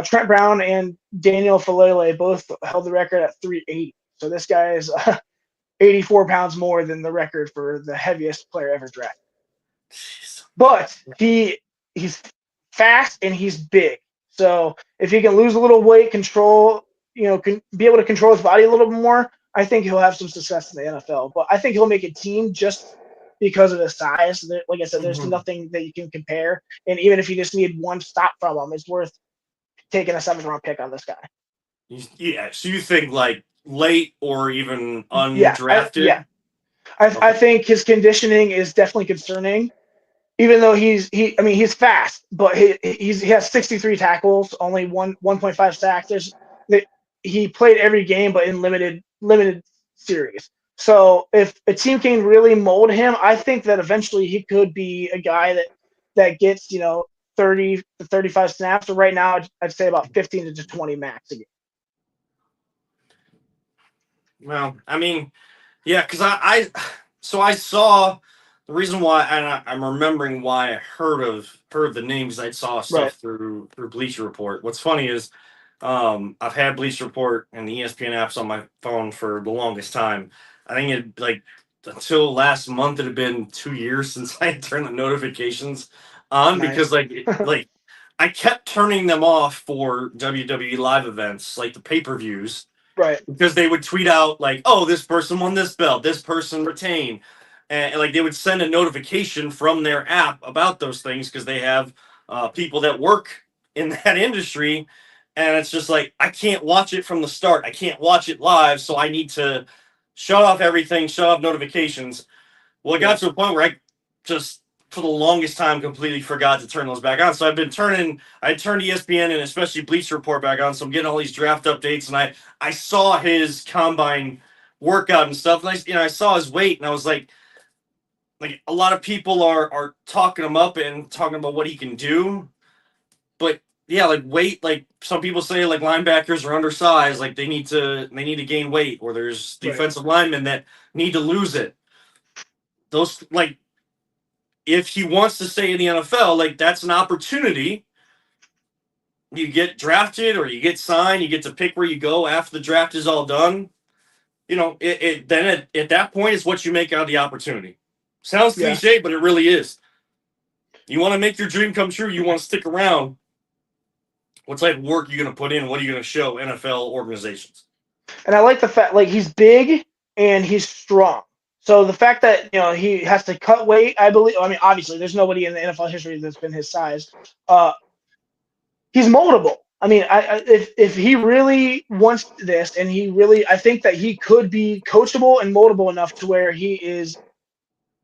Trent Brown and Daniel Falele both held the record at 380. So this guy is 84 pounds more than the record for the heaviest player ever drafted. Jeez. But he's fast and he's big. So if he can lose a little weight, can be able to control his body a little bit more, I think he'll have some success in the NFL. But I think he'll make a team just because of his size. Like I said, there's nothing that you can compare. And even if you just need one stop from him, it's worth taking a 7th round pick on this guy. Yeah. So you think like late or even Yeah, undrafted? I think his conditioning is definitely concerning. Even though he's fast, but he has 63 tackles, only 1.5 sacks. He played every game, but in limited series. So if a team can really mold him, I think that eventually he could be a guy that gets 30 to 35 snaps. So right now, I'd say about 15 to 20 max a game. Well, I mean, yeah, because I saw the reason why, and I'm remembering why I heard the names. I saw Right. stuff through Bleacher Report. What's funny is, I've had Bleacher Report and the ESPN apps on my phone for the longest time. I think it like until last month it had been 2 years since I had turned the notifications on because Nice. like I kept turning them off for WWE live events like the pay-per-views Right. because they would tweet out like, "Oh, this person won this belt, this person retained," and like they would send a notification from their app about those things because they have people that work in that industry, and it's just like I can't watch it from the start. I can't watch it live, so I need to shut off everything, shut off notifications. Well, it got Yeah. to a point where I just for the longest time completely forgot to turn those back on. So I turned ESPN and especially Bleacher Report back on. So I'm getting all these draft updates, and I saw his combine workout and stuff, and I saw his weight, and I was like a lot of people are talking him up and talking about what he can do, but yeah, like weight, like some people say, like linebackers are undersized, like they need to gain weight, or there's Right. defensive linemen that need to lose it. Those like if he wants to stay in the NFL, like that's an opportunity. you get drafted or you get signed, you get to pick where you go after the draft is all done. You know, at that point is what you make out of the opportunity. Sounds Yeah. cliche, but it really is. You want to make your dream come true. You want to stick around. What type of work are you going to put in? What are you going to show NFL organizations? And I like the fact, like, he's big and he's strong. So the fact that, you know, he has to cut weight, I believe. I mean, obviously, there's nobody in the NFL history that's been his size. He's moldable. I mean, if he really wants this, and he really, I think that he could be coachable and moldable enough to where he is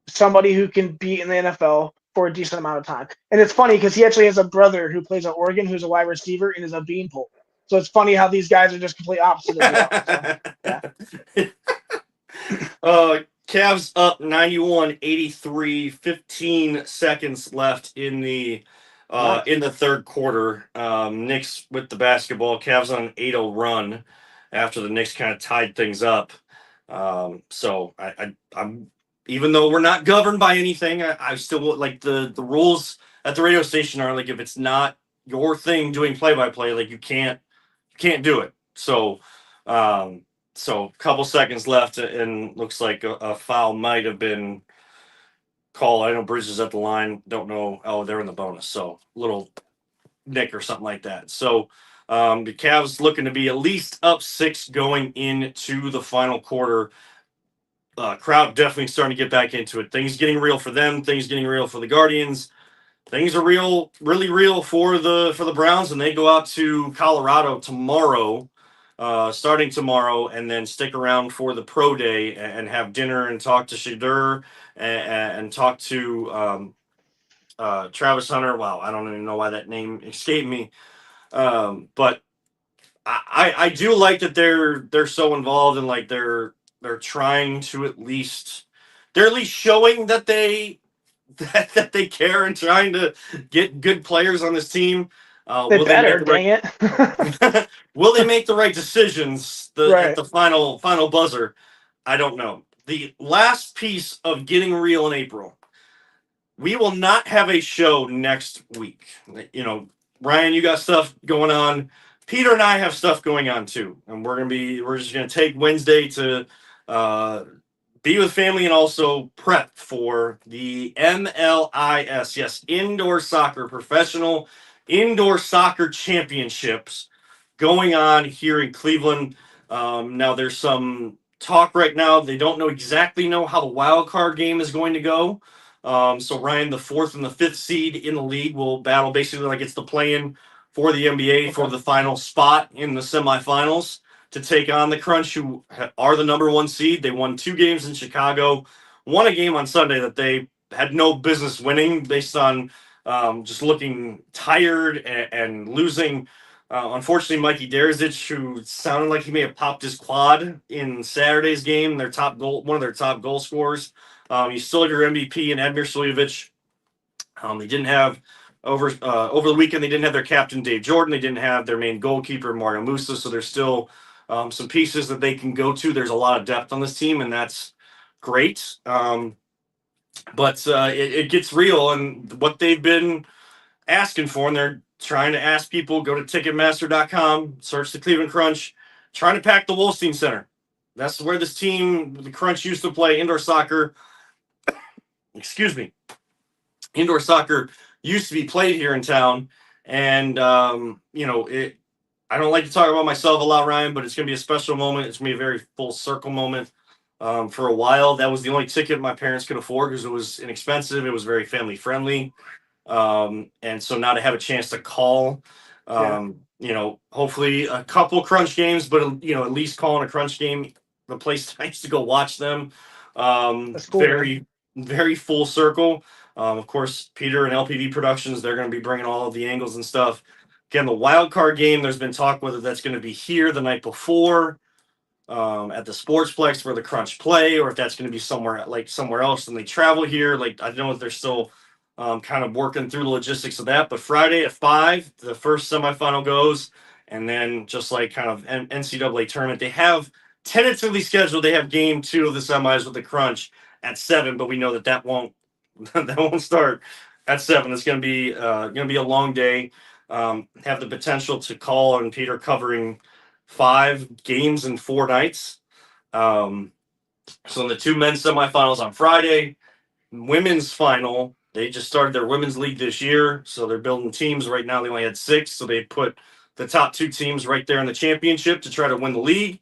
somebody who can be in the NFL for a decent amount of time. And it's funny because he actually has a brother who plays at Oregon who's a wide receiver and is a beanpole. So it's funny how these guys are just complete opposite of you. So, yeah. Cavs up 91-83, 15 seconds left in the third quarter. Knicks with the basketball. Cavs on an 8-0 run after the Knicks kind of tied things up. So I'm even though we're not governed by anything, I still like the rules at the radio station are like if it's not your thing doing play-by-play, like you can't do it. So so couple seconds left and looks like a foul might have been called. I know Bridges at the line. Don't know. Oh, they're in the bonus. So little nick or something like that. So the Cavs looking to be at least up 6 going into the final quarter. Crowd definitely starting to get back into it. Things getting real for them. Things getting real for the Guardians. Things are real, really real for the Browns, and they go out to Colorado tomorrow, starting tomorrow, and then stick around for the pro day and have dinner and talk to Shadur and talk to Travis Hunter. Wow, I don't even know why that name escaped me, but I do like that they're so involved and like they're trying to at least showing that they that they care and trying to get good players on this team. They better, dang it. Will they make the right decisions at Right. the final buzzer? I don't know. The last piece of getting real in April. We will not have a show next week. You know, Ryan, you got stuff going on. Peter and I have stuff going on too, and we're just gonna take Wednesday to be with family and also prep for the MLIS, yes, Indoor Soccer Professional Indoor Soccer Championships going on here in Cleveland. Now there's some talk right now. They don't know how the wild card game is going to go. So Ryan, the 4th and the 5th seed in the league will battle basically like it's the play-in for the NBA for the final spot in the semifinals to take on the Crunch, who are the number 1 seed. They won 2 games in Chicago, won a game on Sunday that they had no business winning based on just looking tired and losing. Unfortunately, Mikey Derzic, who sounded like he may have popped his quad in Saturday's game, one of their top goal scorers. He's still your MVP and Edmir Suljovic. They didn't have over the weekend. They didn't have their captain Dave Jordan. They didn't have their main goalkeeper Mario Musa. So there's still some pieces that they can go to. There's a lot of depth on this team, and that's great. But it gets real, and what they've been asking for, and they're trying to ask people go to Ticketmaster.com, search the Cleveland Crunch, trying to pack the Wolstein Center. That's where this team, the Crunch, used to play indoor soccer. Excuse me. Indoor soccer used to be played here in town, and you know it. I don't like to talk about myself a lot, Ryan, but it's going to be a special moment. It's going to be a very full circle moment. For a while, that was the only ticket my parents could afford because it was inexpensive. It was very family friendly. And so now to have a chance to call, you know, hopefully a couple Crunch games, but, you know, at least calling a Crunch game, the place nice to go watch them. That's cool. Very, very full circle. Of course, Peter and LPV Productions, they're going to be bringing all of the angles and stuff. Again, the wild card game, there's been talk whether that's going to be here the night before at the Sportsplex where the Crunch play, or if that's going to be somewhere else and they travel here. Like, I don't know if they're still kind of working through the logistics of that. But Friday at 5, the first semifinal goes. And then just like kind of NCAA tournament, they have tentatively scheduled, they have game 2 of the semis with the Crunch at 7, but we know that won't start at 7. It's going to be a long day. have the potential to call, and Peter covering 5 games in 4 nights. So in the 2 men's semifinals on Friday, women's final, they just started their women's league this year, so they're building teams right now. They only had 6, so they put the top 2 teams right there in the championship to try to win the league.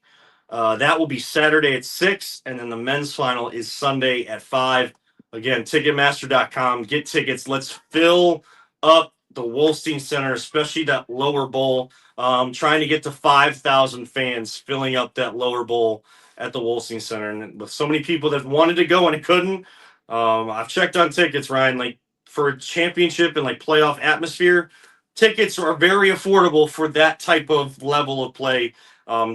That will be Saturday at 6, and then the men's final is Sunday at 5. Again, Ticketmaster.com. Get tickets. Let's fill up the Wolstein Center, especially that lower bowl. Trying to get to 5,000 fans filling up that lower bowl at the Wolstein Center. And with so many people that wanted to go and it couldn't, I've checked on tickets, Ryan. Like for a championship and like playoff atmosphere, tickets are very affordable for that type of level of play.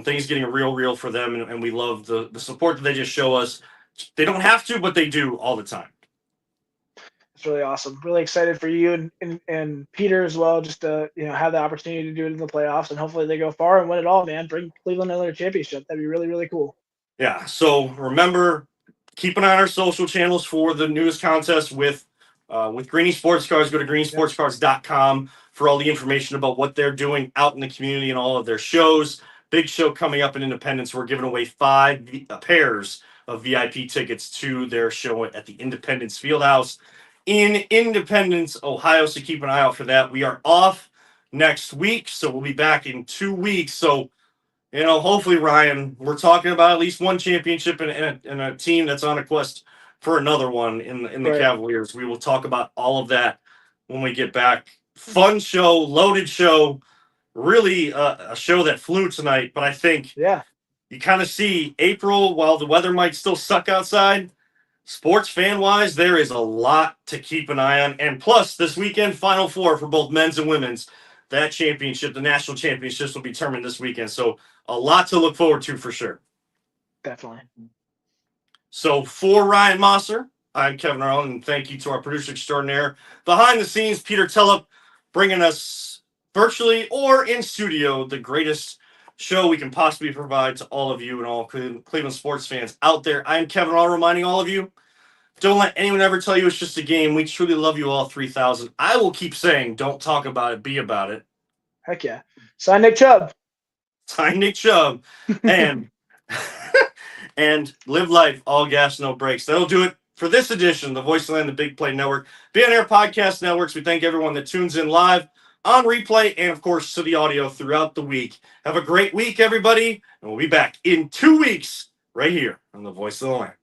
Things getting real for them, and we love the support that they just show us. They don't have to, but they do all the time. It's really awesome. Really excited for you and Peter as well, just to have the opportunity to do it in the playoffs, and hopefully they go far and win it all, man. Bring Cleveland another championship. That'd be really cool. Yeah. So remember, keep an eye on our social channels for the newest contest with Greeny Sports Cards. Go to greenysportscards.com for all the information about what they're doing out in the community and all of their shows. Big show coming up in Independence. We're giving away 5 pairs of VIP tickets to their show at the Independence Fieldhouse in Independence, Ohio. So keep an eye out for that. We are off next week, so we'll be back in 2 weeks. So, hopefully, Ryan, we're talking about at least one championship and a team that's on a quest for another one in the Right. Cavaliers. We will talk about all of that when we get back. Fun show, loaded show. Really a show that flew tonight, but I think you kind of see April, while the weather might still suck outside, sports fan wise, there is a lot to keep an eye on. And plus, this weekend, Final Four for both men's and women's. That championship, the national championships, will be determined this weekend. So a lot to look forward to for sure. Definitely. So for Ryan Mosser, I'm Kevin Arlen, and thank you to our producer extraordinaire behind the scenes, Peter Tellup, bringing us virtually or in studio the greatest show we can possibly provide to all of you and all Cleveland sports fans out there. I'm Kevin Arlen, reminding all of you, don't let anyone ever tell you it's just a game. We truly love you all 3,000. I will keep saying, don't talk about it, be about it. Heck yeah. Sign Nick Chubb. Sign Nick Chubb. And and live life, all gas, no brakes. That'll do it for this edition of the Voice of the Land, the Big Play Network, Be On Air Podcast Networks. We thank everyone that tunes in live, on replay, and of course to the audio throughout the week. Have a great week, everybody, and we'll be back in 2 weeks right here on the Voice of the Land.